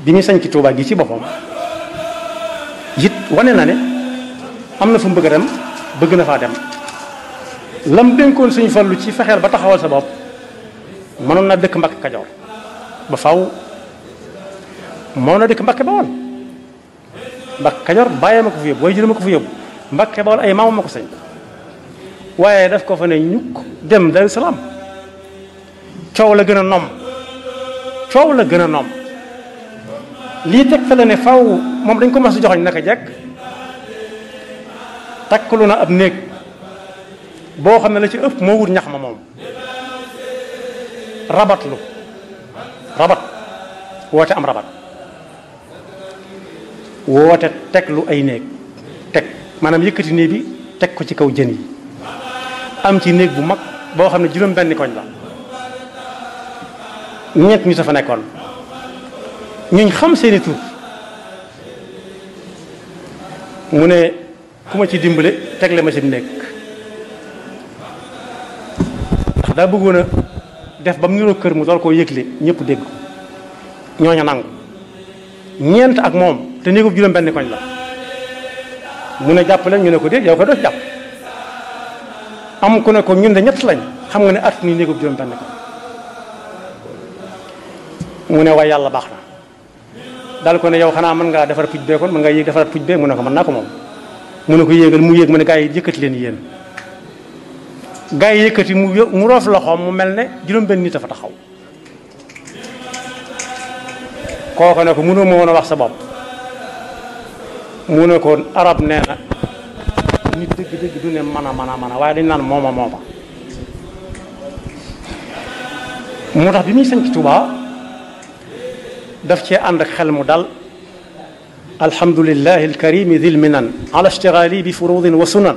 bi ñu sañ ci Tuubaa gi ci boppam it wane na ne am na fu mu bëgg a dem bëgg na faa dem lam dénkoon Sëñ Fallu ci fexeel ba taxawal sa bopp mënoon na dëkk Mbàkke Kajoor ba faw moo na dëkk Mbàkke Bawol Mbàkke Kajoor bàyyee ma ko fi yóbbu waaye jël ma ko fi yóbbu Mbàkke Bawol ay maamam ma ko sañ waaye daf ko fa ne ñukk dem Daaru Salaam coow la gën a nom coow la gën a nom lii teg fa la ne faw moom dañ ko mas a joxoñ naka jekk takkalu na ab néeg boo xam ne la ci ëpp moo wut ñax ma moom rabat woote am rabat woote teg lu ay néeg teg maanaam yëkkati néeg bi teg ko ci kaw jën yi am ci néeg bu mag boo xam ne juróom benni koñ la ñeent ñu sa fa nekkoon ñuñ xam seeni tur mu ne ku ma ci dimbale tegle ma ci nekk ndax daa bëggoon a def ba mu niroo kër mu dool koo yëgle ñëpp dégg ñooña nangu ñeent ak moom te néegub juróom benn koñ la mu ne jàpp leen ñu ne ko déet yow ko doo jàpp am ku ne ko ñun de ñett lañ xam nga ne at ni néegub juróom benn koñ mu ne waaye yàlla baax na daal ko ne yow xanaa mën ngaa defar puj bee kon mën ngaa yéeg defaraat puj bee mu ne ko mën naa ko moom mu ne ko yéegal mu yéeg mu ne gaa yi yëkkati leen yéen gaa yi yëkkati mu roof loxoom mu mel ne juróom benn nit a fa taxaw kooku ne ko mënoo ma woon a wax sa bopp mu ne ko arab nee na nit dëgg-dëgg du ne mën a waaye dañ naan mooma moo tax bi muy sañ ci Tuubaa daf cee ànd ak xel mu dal alhamdulillahi alkarimi dil minan ala ishtigali bi furudin wa sunan